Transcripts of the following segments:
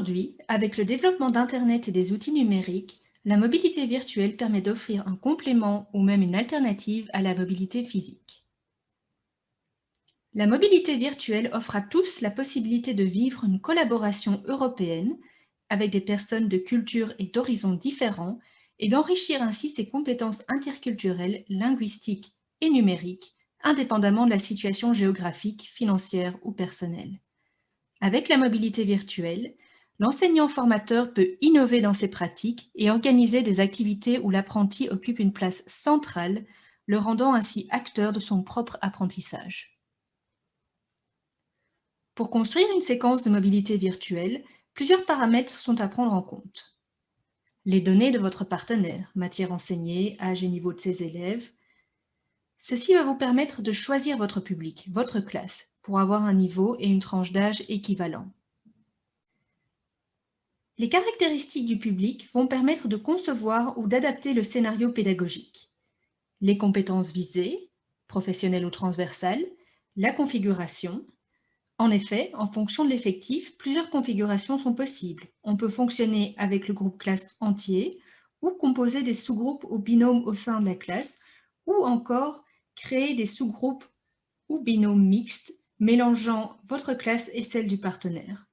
Aujourd'hui, avec le développement d'Internet et des outils numériques, la mobilité virtuelle permet d'offrir un complément ou même une alternative à la mobilité physique. La mobilité virtuelle offre à tous la possibilité de vivre une collaboration européenne avec des personnes de cultures et d'horizons différents et d'enrichir ainsi ses compétences interculturelles, linguistiques et numériques, indépendamment de la situation géographique, financière ou personnelle. Avec la mobilité virtuelle, l'enseignant-formateur peut innover dans ses pratiques et organiser des activités où l'apprenti occupe une place centrale, le rendant ainsi acteur de son propre apprentissage. Pour construire une séquence de mobilité virtuelle, plusieurs paramètres sont à prendre en compte. Les données de votre partenaire, matière enseignée, âge et niveau de ses élèves. Ceci va vous permettre de choisir votre public, votre classe, pour avoir un niveau et une tranche d'âge équivalents. Les caractéristiques du public vont permettre de concevoir ou d'adapter le scénario pédagogique. Les compétences visées, professionnelles ou transversales, la configuration. En effet, en fonction de l'effectif, plusieurs configurations sont possibles. On peut fonctionner avec le groupe classe entier ou composer des sous-groupes ou binômes au sein de la classe ou encore créer des sous-groupes ou binômes mixtes mélangeant votre classe et celle du partenaire.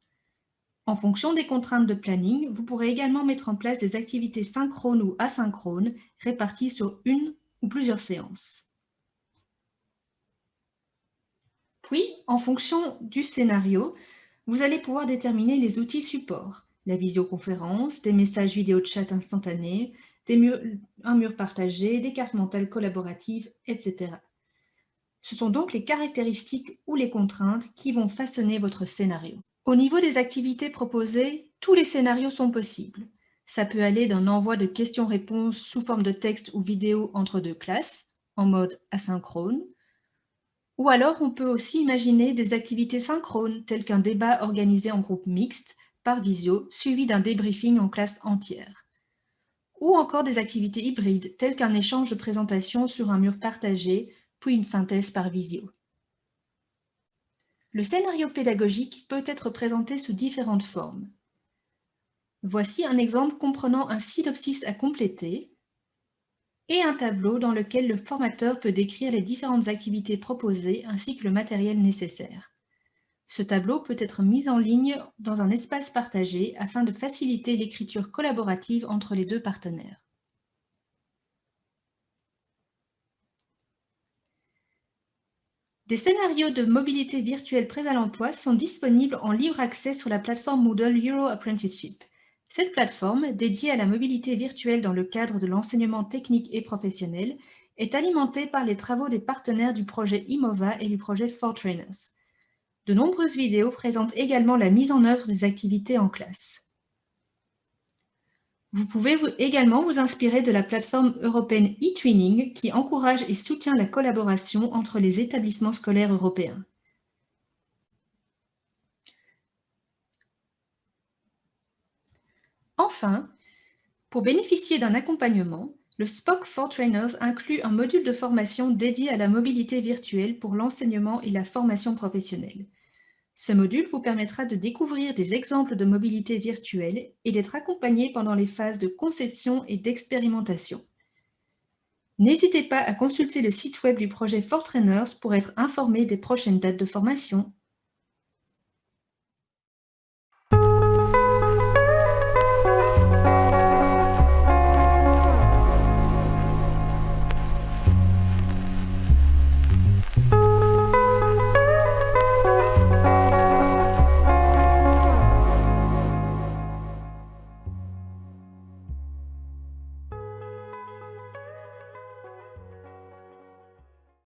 En fonction des contraintes de planning, vous pourrez également mettre en place des activités synchrones ou asynchrones réparties sur une ou plusieurs séances. Puis, en fonction du scénario, vous allez pouvoir déterminer les outils supports, la visioconférence, des messages vidéo de chat instantanés, un mur partagé, des cartes mentales collaboratives, etc. Ce sont donc les caractéristiques ou les contraintes qui vont façonner votre scénario. Au niveau des activités proposées, tous les scénarios sont possibles. Ça peut aller d'un envoi de questions-réponses sous forme de texte ou vidéo entre deux classes, en mode asynchrone, ou alors on peut aussi imaginer des activités synchrones, telles qu'un débat organisé en groupe mixte, par visio, suivi d'un débriefing en classe entière. Ou encore des activités hybrides, telles qu'un échange de présentations sur un mur partagé, puis une synthèse par visio. Le scénario pédagogique peut être présenté sous différentes formes. Voici un exemple comprenant un synopsis à compléter et un tableau dans lequel le formateur peut décrire les différentes activités proposées ainsi que le matériel nécessaire. Ce tableau peut être mis en ligne dans un espace partagé afin de faciliter l'écriture collaborative entre les deux partenaires. Des scénarios de mobilité virtuelle prêts à l'emploi sont disponibles en libre accès sur la plateforme Moodle Euro Apprenticeship. Cette plateforme, dédiée à la mobilité virtuelle dans le cadre de l'enseignement technique et professionnel, est alimentée par les travaux des partenaires du projet IMOVA et du projet 4Trainers. De nombreuses vidéos présentent également la mise en œuvre des activités en classe. Vous pouvez également vous inspirer de la plateforme européenne eTwinning qui encourage et soutient la collaboration entre les établissements scolaires européens. Enfin, pour bénéficier d'un accompagnement, le SPOC 4Trainers inclut un module de formation dédié à la mobilité virtuelle pour l'enseignement et la formation professionnelle. Ce module vous permettra de découvrir des exemples de mobilité virtuelle et d'être accompagné pendant les phases de conception et d'expérimentation. N'hésitez pas à consulter le site web du projet 4Trainers pour être informé des prochaines dates de formation.